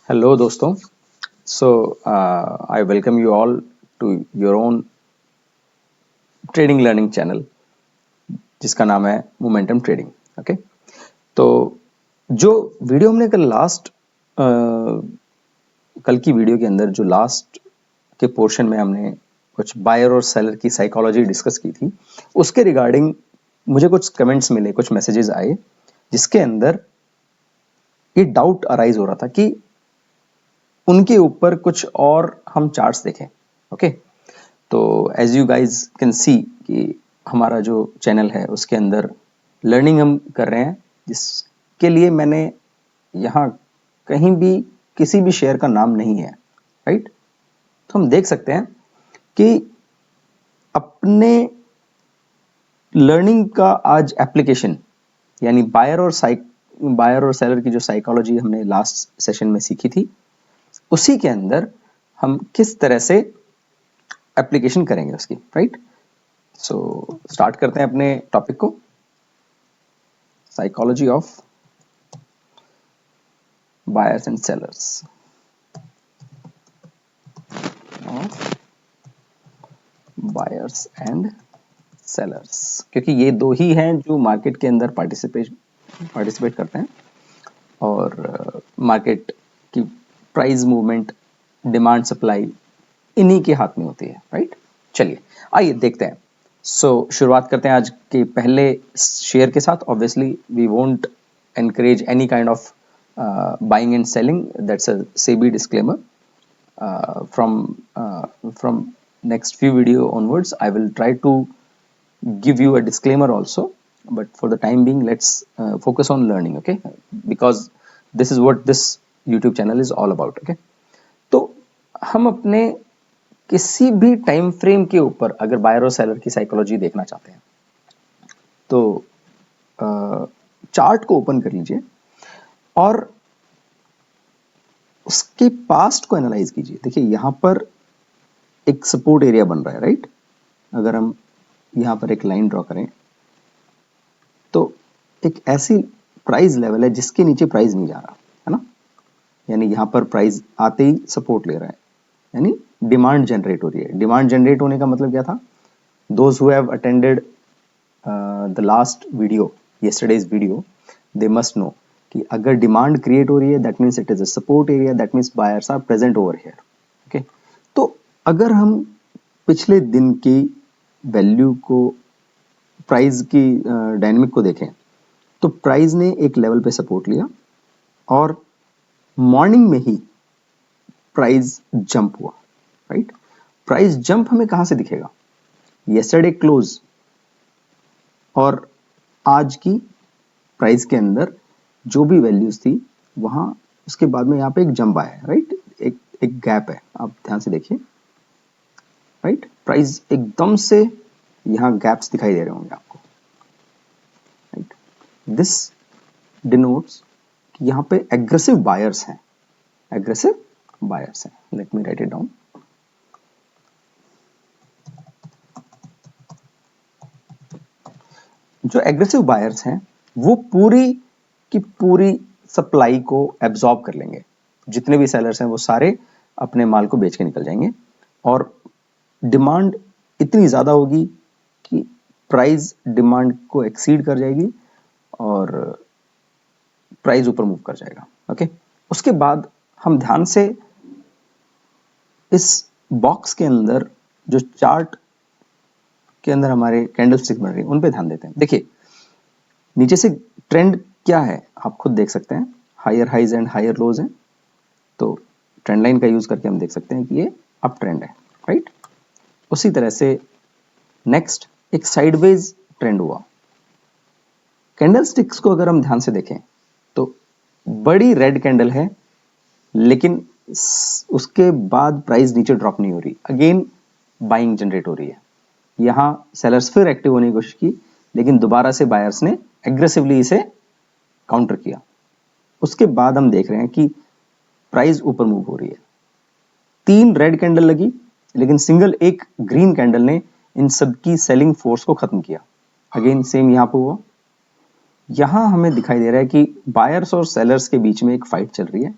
Hello दोस्तों। So I welcome you all to your own trading learning channel जिसका नाम है मोमेंटम ट्रेडिंग। ओके, तो जो वीडियो हमने कल की वीडियो के अंदर जो लास्ट के पोर्शन में हमने कुछ बायर और सेलर की साइकोलॉजी डिस्कस की थी, उसके रिगार्डिंग मुझे कुछ कमेंट्स मिले, कुछ मैसेजेस आए जिसके अंदर ये डाउट अराइज हो रहा था कि उनके ऊपर कुछ और हम चार्ट्स देखें। ओके, तो as you guys can see कि हमारा जो चैनल है उसके अंदर लर्निंग हम कर रहे हैं, जिसके लिए मैंने यहाँ कहीं भी किसी भी शेयर का नाम नहीं है, राइट। तो हम देख सकते हैं कि अपने लर्निंग का आज एप्लीकेशन यानी बायर और सेलर की जो साइकोलॉजी हमने लास्ट सेशन में सीखी थी, उसी के अंदर हम किस तरह से एप्लीकेशन करेंगे उसकी, राइट। सो स्टार्ट करते हैं अपने टॉपिक को, psychology of buyers and sellers buyers and sellers, क्योंकि ये दो ही हैं जो मार्केट के अंदर पार्टिसिपेट करते हैं और मार्केट की प्राइस मूवमेंट, डिमांड सप्लाई इन्हीं के हाथ में होती है, राइट। चलिए आइए देखते हैं। शुरुआत करते हैं आज के पहले शेयर के साथ। Obviously we won't encourage any kind of buying and selling. That's a SEBI disclaimer. From next few video onwards, I will try to give you a disclaimer also. But for the time being, let's focus on learning, okay? Because this is what this YouTube channel is all about, okay? तो हम अपने किसी भी time frame के ऊपर अगर buyer और seller की साइकोलॉजी देखना चाहते हैं तो चार्ट को ओपन कर लीजिए और उसके पास्ट को एनालाइज कीजिए। देखिए यहां पर एक सपोर्ट एरिया बन रहा है, राइट। अगर हम यहां पर एक लाइन ड्रॉ करें तो एक ऐसी प्राइस लेवल है जिसके नीचे प्राइस नहीं जा रहा है ना, यानी यहां पर प्राइस आते ही सपोर्ट ले रहा है, यानी डिमांड जनरेट हो रही है। डिमांड जनरेट होने का मतलब क्या था? Those who have attended the last video, yesterday's video, they must know कि अगर डिमांड क्रिएट हो रही है that means it is a support area, that means buyers are present over here. Okay, तो अगर हम पिछले दिन की वैल्यू को, प्राइस की डायनेमिक को देखें तो प्राइस ने एक लेवल पे सपोर्ट लिया और मॉर्निंग में ही प्राइस जंप हुआ, राइट। प्राइस जंप हमें कहां से दिखेगा? यस्टरडे क्लोज और आज की प्राइस के अंदर जो भी वैल्यूज थी वहां, उसके बाद में यहां पे एक जंप आया है, राइट। एक गैप है, आप ध्यान से देखिए, राइट। प्राइस एकदम से यहां गैप्स दिखाई दे रहे होंगे आपको, राइट। दिस डिनोट्स कि यहां पे एग्रेसिव बायर्स हैं, एग्रेसिव बायर्स हैं। Let me right it down. जो एग्रेसिव बायर्स हैं वो पूरी की पूरी सप्लाई को एब्जॉर्ब कर लेंगे। जितने भी सेलर्स हैं वो सारे अपने माल को बेच के निकल जाएंगे और डिमांड इतनी ज्यादा होगी कि प्राइस डिमांड को एक्सीड कर जाएगी और प्राइस ऊपर मूव कर जाएगा। ओके, उसके बाद हम ध्यान से इस बॉक्स के अंदर जो चार्ट के अंदर हमारे कैंडलस्टिक बन रही है उन पे ध्यान देते हैं। देखिए नीचे से ट्रेंड क्या है आप खुद देख सकते हैं, higher highs and higher lows हैं। तो ट्रेंड लाइन का यूज करके हम देख सकते हैं कि ये अप ट्रेंड है, राइट। उसी तरह से नेक्स्ट एक साइडवेज ट्रेंड हुआ। कैंडलस्टिक्स को अगर हम ध्यान से देखें तो बड़ी रेड कैंडल है लेकिन उसके बाद प्राइस नीचे ड्रॉप नहीं हो रही, अगेन बाइंग जनरेट हो रही है। यहां सेलर्स फिर एक्टिव होने की कोशिश की लेकिन दोबारा से बायर्स ने एग्रेसिवली इसे काउंटर किया। उसके बाद हम देख रहे हैं कि प्राइस ऊपर मूव हो रही है। 3 रेड कैंडल लगी लेकिन सिंगल एक ग्रीन कैंडल ने इन सबकी सेलिंग फोर्स को खत्म किया। अगेन सेम यहां पर हुआ। यहां हमें दिखाई दे रहा है कि बायर्स और सेलर्स के बीच में एक फाइट चल रही है।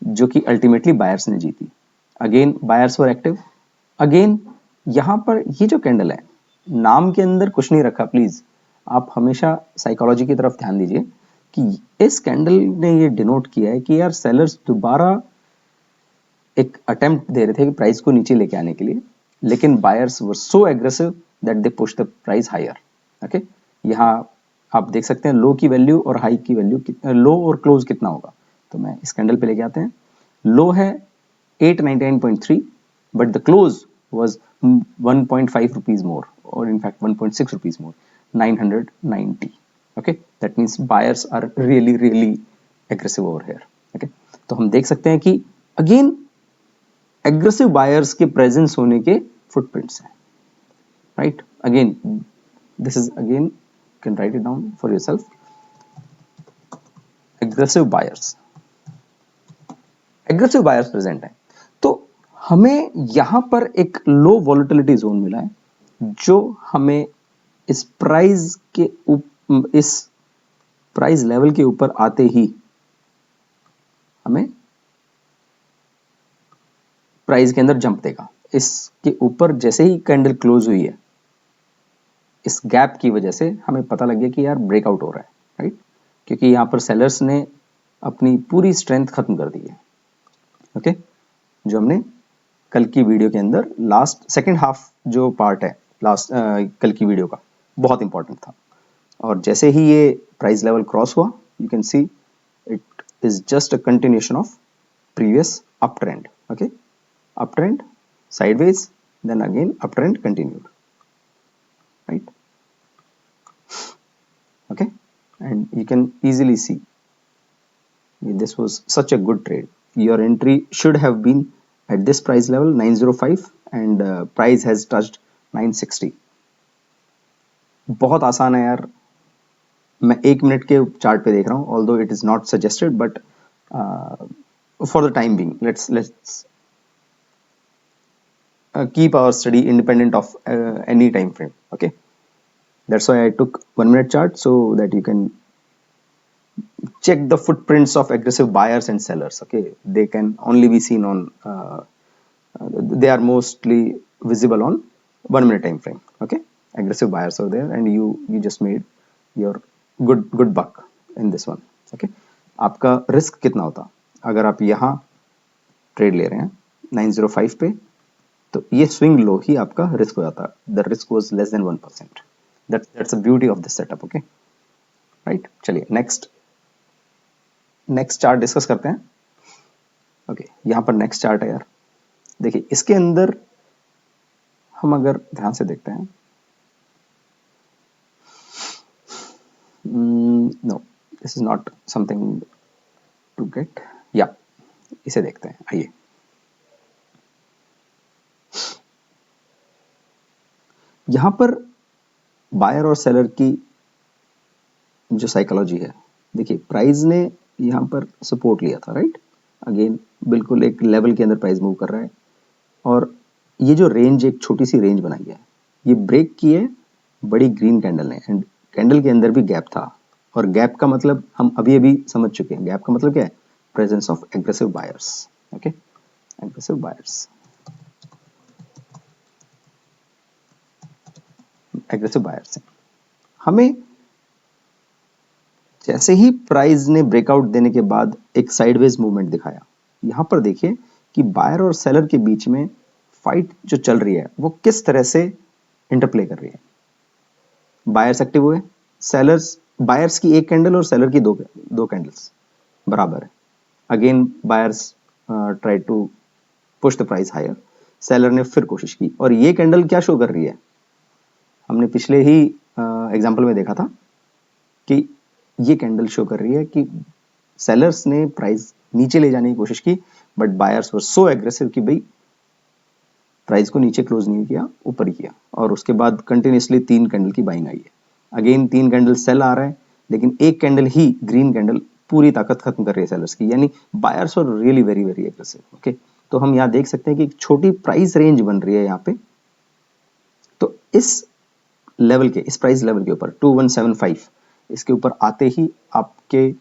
जो कि अल्टीमेटली बायर्स ने जीती। Again buyers were active. Again यहां पर ये जो कैंडल है, नाम के अंदर कुछ नहीं रखा, प्लीज आप हमेशा साइकोलॉजी की तरफ ध्यान दीजिए कि इस कैंडल ने ये डिनोट किया है कि यार सेलर्स दोबारा एक अटेम्प्ट दे रहे थे कि प्राइस को नीचे लेके आने के लिए, लेकिन buyers were so aggressive that they push the price higher. Okay, यहाँ आप देख सकते हैं लो की वैल्यू और हाई की वैल्यू, लो और क्लोज कितना होगा। तो मैं इस कैंडल पे लेके आते हैं। लो है 899.3 but the close was 1.5 rupees more, or in fact 1.6 rupees more, 990. Okay, that means buyers are really aggressive over here. Okay, तो हम देख सकते हैं कि अगेन एग्रेसिव बायर्स के प्रेजेंस होने के फुटप्रिंट्स हैं, right. Again this is again can write it down for yourself, aggressive buyers present है। तो हमें यहां पर एक लो वॉलेटिलिटी जोन मिला है, जो हमें इस प्राइस के इस प्राइस लेवल के ऊपर आते ही हमें प्राइस के अंदर जंप देगा। इसके ऊपर जैसे ही कैंडल क्लोज हुई है, इस गैप की वजह से हमें पता लग गया कि यार ब्रेकआउट हो रहा है, राइट, क्योंकि यहां पर सेलर्स ने अपनी पूरी स्ट्रेंथ खत्म कर दी है। ओके, जो हमने कल की वीडियो के अंदर लास्ट सेकंड हाफ जो पार्ट है लास्ट कल की वीडियो का, बहुत इंपॉर्टेंट था। और जैसे ही ये प्राइस लेवल क्रॉस हुआ, you can see it is just a continuation of previous up trend. Okay, up trend, sideways, then again uptrend continued, right? Okay, and you can easily see this was such a good trade. Your entry should have been at this price level 905 and price has touched 960. बहुत आसान है यार, मैं 1 minute के chart पे देख रहा हूँ, although it is not suggested, but for the time being let's keep our study independent of any time frame. Okay, that's why I took 1 minute chart, so that you can check the footprints of aggressive buyers and sellers. Okay, they can only be seen on they are mostly visible on 1 minute time frame. Okay, aggressive buyers are there and you just made your good buck in this one. Okay, आपका risk कितना होता अगर आप यहाँ trade ले रहे हैं 905 पे, तो ये स्विंग लो ही आपका रिस्क हो जाता। The risk was less than 1%. That's the beauty of this setup. Okay, right, चलिए नेक्स्ट चार्ट डिस्कस करते हैं। ओके, यहां पर नेक्स्ट चार्ट है यार, देखिए इसके अंदर हम अगर ध्यान से देखते हैं, no this is not something to get, या इसे देखते हैं। आइए, यहां पर बायर और सेलर की जो साइकोलॉजी है, देखिए प्राइस ने यहां पर सपोर्ट लिया था, राइट। अगेन बिल्कुल एक लेवल के अंदर प्राइस मूव कर रहा है और ये जो रेंज, एक छोटी सी रेंज बनाई है, ये ब्रेक की है बड़ी ग्रीन कैंडल ने, एंड कैंडल के अंदर भी गैप था। और गैप का मतलब हम अभी समझ चुके हैं, गैप का मतलब क्या है, presence of aggressive buyers. Okay, aggressive buyers, हमें जैसे ही प्राइस ने ब्रेकआउट देने के बाद एक साइडवेज मूवमेंट दिखाया। यहां पर देखिए कि बायर और सेलर के बीच में फाइट जो चल रही है वो किस तरह से इंटरप्ले कर रही है। बायर्स एक्टिव हुए, सेलर्स, बायर्स की एक कैंडल और सेलर की दो कैंडल्स बराबर है। Again buyers try to push the price higher, seller ने फिर कोशिश की, और ये कैंडल क्या शो कर रही है, हमने पिछले ही एग्जांपल में देखा था कि ये कैंडल शो कर रही है कि सेलर्स ने प्राइस नीचे ले जाने की कोशिश की, but buyers were so aggressive कि भाई प्राइस को नीचे क्लोज नहीं किया, ऊपर ही किया, और उसके बाद कंटिन्यूसली 3 कैंडल की बाइंग आई है। अगेन 3 कैंडल सेल आ रहा है, लेकिन एक कैंडल ही ग्रीन कैंडल पूरी ताकत खत्म कर रही है सेलर्स की, यानी buyers were really very aggressive. Okay, तो हम यहाँ देख सकते हैं कि एक छोटी प्राइस रेंज बन रही है यहाँ पे। तो इस लेवल के, इस प्राइस लेवल के ऊपर 2175, इसके ऊपर आते ही आपके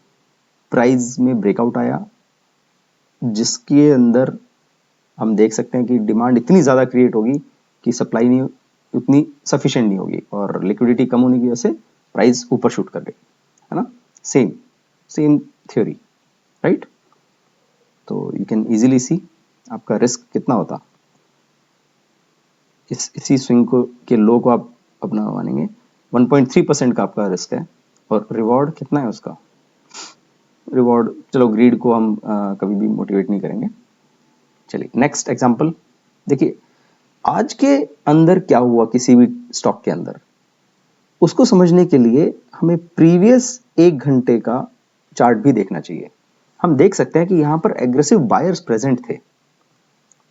प्राइस में ब्रेकआउट आया, जिसके अंदर हम देख सकते हैं कि डिमांड इतनी ज़्यादा क्रिएट होगी कि सप्लाई नहीं उतनी सफिशिएंट नहीं होगी और लिक्विडिटी कम होने की वजह से प्राइस ऊपर शूट कर गई, है ना। Same same theory, right. तो यू कैन इजीली सी आपका रिस्क कितना होता, इसी स्विंग को के लो को आप अपना मानेंगे 1.3% का आपका रिस्क है और रिवॉर्ड कितना है उसका। रिवॉर्ड, चलो ग्रीड को हम कभी भी मोटिवेट नहीं करेंगे। चलिए नेक्स्ट एग्जांपल देखिए, आज के अंदर क्या हुआ किसी भी स्टॉक के अंदर, उसको समझने के लिए हमें प्रीवियस 1 घंटे का चार्ट भी देखना चाहिए। हम देख सकते हैं कि यहां पर एग्रेसिव बायर्स प्रेजेंट थे,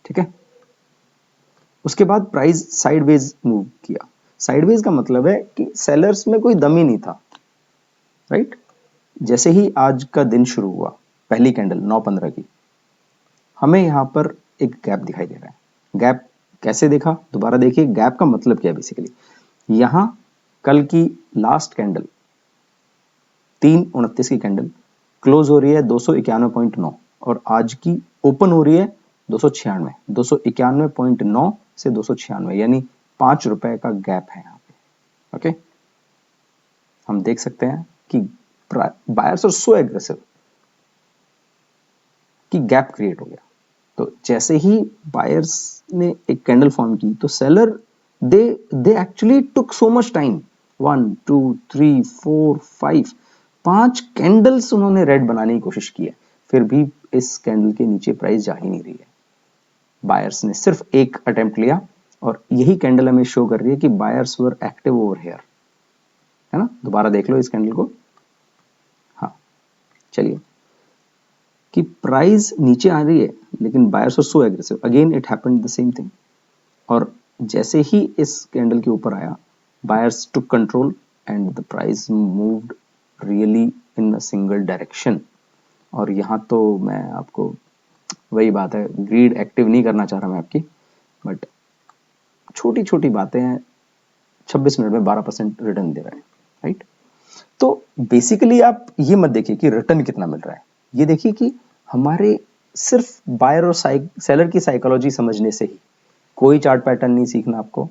ठीक है। उसके बाद प्राइस साइडवेज मूव किया। साइडवेज का मतलब है कि सेलर्स में कोई दम ही नहीं था, राइट। जैसे ही आज का दिन शुरू हुआ, पहली कैंडल 9:15 की, हमें यहां पर एक गैप दिखाई दे रहा है। गैप कैसे देखा, दोबारा देखिए, गैप का मतलब क्या है बेसिकली। यहां कल की लास्ट कैंडल 3:29 की कैंडल क्लोज हो रही है 291.9 और आज की ओपन हो रही है 296, 291.9 से 296, यानी ₹5 का गैप है यहाँ पे। ओके, हम देख सकते हैं कि बायर्स आर सो एग्रेसिव कि गैप क्रिएट हो गया। तो जैसे ही बायर्स ने एक कैंडल फॉर्म की तो seller they actually took so much time, 1 2 3 4 5 5 candles उन्होंने रेड बनाने की कोशिश की है, फिर भी इस कैंडल के नीचे प्राइस जा ही नहीं रही है। बायर्स ने सिर्फ एक अटेम्प्ट लिया और यही कैंडल हमें शो कर रही है कि buyers were active over here, है ना। दोबारा देख लो इस कैंडल को। हाँ, चलिए, कि प्राइस नीचे आ रही है लेकिन buyers were so aggressive, again it happened the same thing. और जैसे ही इस कैंडल के ऊपर आया, buyers took control and the price moved really in a single direction. और यहाँ तो मैं आपको, वही बात है, ग्रीड एक्टिव नहीं करना चाह रहा मैं आपकी, बट छोटी छोटी बातें हैं, 26 मिनट में 12% रिटर्न दे रहा है, राइट। तो बेसिकली आप ये मत देखिए कि रिटर्न कितना मिल रहा है, ये देखिए कि हमारे सिर्फ बायर और सेलर की साइकोलॉजी समझने से ही, कोई चार्ट पैटर्न नहीं सीखना आपको,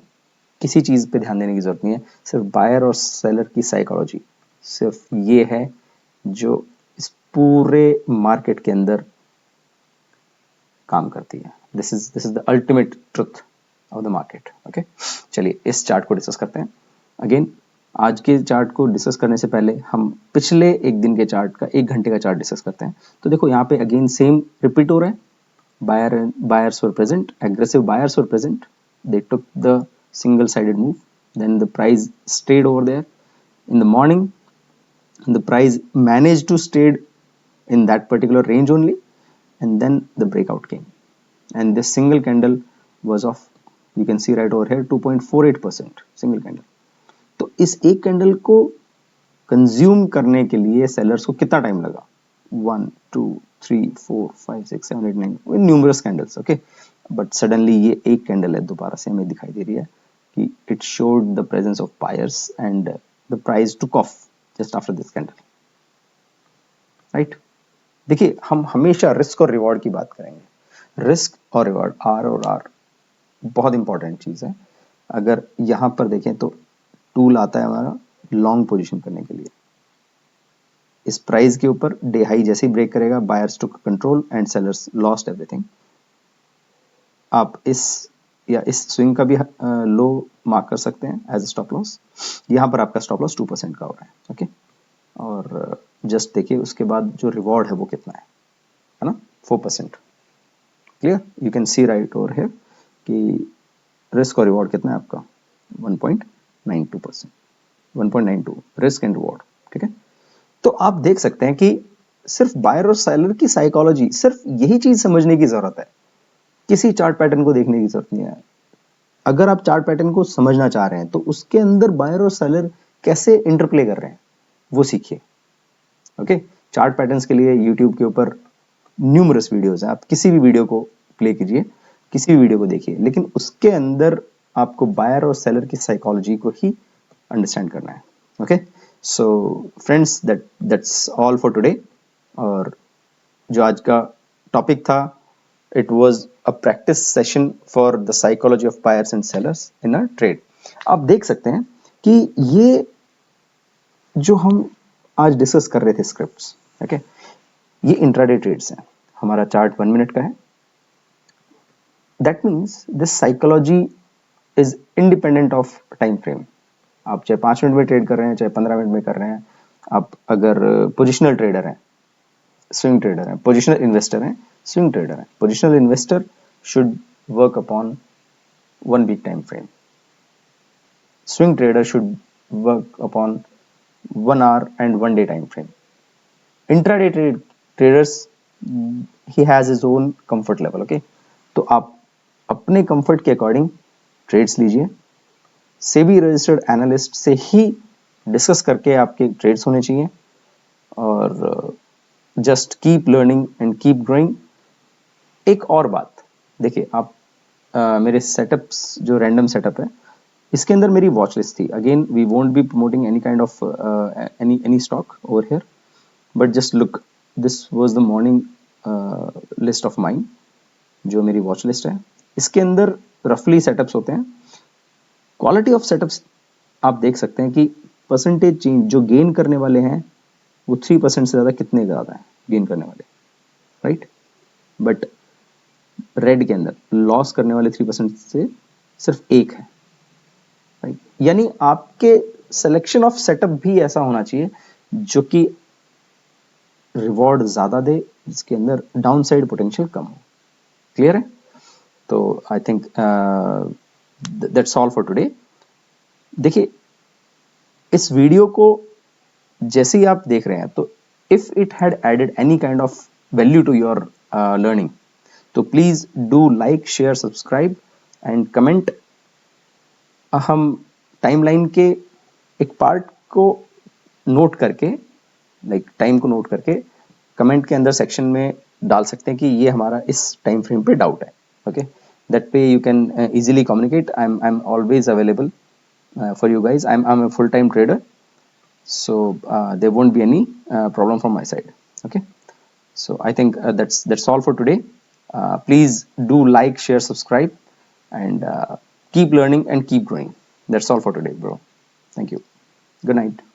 किसी चीज पे ध्यान देने की जरूरत नहीं है, सिर्फ बायर और सेलर की साइकोलॉजी, सिर्फ ये है जो इस पूरे मार्केट के अंदर काम करती है। This is the ultimate truth of the market. Okay, चलिए इस चार्ट को डिस्कस करते हैं। अगेन, आज के चार्ट को डिस्कस करने से पहले हम पिछले एक दिन के चार्ट का, 1 घंटे का चार्ट डिस्कस करते हैं। तो देखो यहाँ पे अगेन सेम रिपीट हो रहा है, buyers were present, aggressive buyers were present, they took the single sided move, then the price stayed over there. In the morning, the price managed to stayed in that particular range only, and then the breakout came, and this single candle was of, you can see right over here, 2.48% single candle. तो इस एक candle को consume करने के लिए sellers को कितना time लगा, 1 2 3 4 5 6 7 8 9, numerous candles. Okay, but suddenly ये एक कैंडल है, दोबारा से हमें दिखाई दे रही है कि it showed the presence of buyers and the price took off just after this candle, right. देखिए, हम हमेशा रिस्क और रिवॉर्ड की बात करेंगे। रिस्क और रिवॉर्ड, आर और आर, बहुत इंपॉर्टेंट चीज है। अगर यहां पर देखें तो टूल आता है हमारा लॉन्ग पोजीशन करने के लिए। इस प्राइस के ऊपर डे हाई जैसे ही ब्रेक करेगा, buyers took control and sellers lost everything. आप इस या इस स्विंग का भी लो मार्क कर सकते हैं एज स्टॉप लॉस। यहां पर आपका स्टॉप लॉस 2% का हो रहा है। ओके, और जस्ट देखिए उसके बाद जो रिवॉर्ड है वो कितना है ना, 4%। Clear, you can see right over here कि रिस्क और रिवॉर्ड कितना है आपका, 1.92%, 1.92 रिस्क एंड रिवॉर्ड, ठीक है। तो आप देख सकते हैं कि सिर्फ बायर और सेलर की साइकोलॉजी, सिर्फ यही चीज समझने की जरूरत है, किसी चार्ट पैटर्न को देखने की जरूरत नहीं है। अगर आप चार्ट पैटर्न को समझना चाह रहे हैं तो उसके अंदर बायर और सेलर कैसे इंटरप्ले कर रहे हैं वो सीखिए। ओके, चार्ट पैटर्न्स के लिए यूट्यूब के ऊपर न्यूमरस वीडियोस हैं, आप किसी भी वीडियो को प्ले कीजिए, किसी भी वीडियो को देखिए, लेकिन उसके अंदर आपको बायर और सेलर की साइकोलॉजी को ही अंडरस्टैंड करना है। Okay, so friends, that's all for today. और जो आज का टॉपिक था, it was a practice session for the psychology of buyers and sellers in a trade. आप देख सकते हैं कि ये जो हम आज डिस्कस कर रहे थे स्क्रिप्ट्स, ओके, ये इंट्राडे ट्रेड्स हैं। हमारा चार्ट 1 मिनट का है। That means this psychology is independent of time frame. आप चाहे 5 मिनट में ट्रेड कर रहे हैं, चाहे 15 मिनट में कर रहे हैं, आप अगर पोजिशनल ट्रेडर हैं, स्विंग ट्रेडर हैं, पोजिशनल इन्वेस्टर हैं, स्विंग ट्रेडर हैं, positional investor should work upon 1 week time frame, swing trader should work upon 1 hour and 1 day time frame. Intraday traders, he has his own comfort level, okay? तो आप अपने comfort के according trades लीजिए। SEBI registered analyst से ही discuss करके आपके trades होने चाहिए, और just keep learning and keep growing. एक और बात देखिए, आप मेरे सेटअप्स जो रैंडम सेटअप है, इसके अंदर मेरी वॉच लिस्ट थी। Again we won't be promoting any kind of any stock over here, but just look, this was the morning list of mine, जो मेरी वॉच लिस्ट है। इसके अंदर रफली सेटअप्स होते हैं। क्वालिटी ऑफ सेटअप्स आप देख सकते हैं कि परसेंटेज चेंज जो गेन करने वाले हैं वो 3% से ज़्यादा कितने ज़्यादा हैं गेन करने वाले, राइट? बट रेड के अंदर लॉस करने वाले 3% से सिर्फ एक है, राइट? यानी आपके सिलेक्शन ऑफ सेटअप भी ऐसा होना चाहिए जो कि रिवॉर्ड ज़्यादा दे, जिसके अंदर डाउन साइड पोटेंशियल कम हो। क्लियर है? तो I think that's all for today. देखिए, इस वीडियो को जैसे ही आप देख रहे हैं, तो if it had added any kind of value to your learning, तो please do like, share, subscribe and comment. हम टाइमलाइन के एक पार्ट को नोट करके, लाइक टाइम को नोट करके कमेंट के अंदर सेक्शन में डाल सकते हैं कि ये हमारा इस टाइम फ्रेम पे डाउट है, okay? That way you can easily communicate. I am always available for you guys. I'm a full-time trader, so there won't be any problem from my side, okay? So I think that's all for today. Please do like, share, subscribe, and keep learning and keep growing. That's all for today, bro. Thank you. Good night.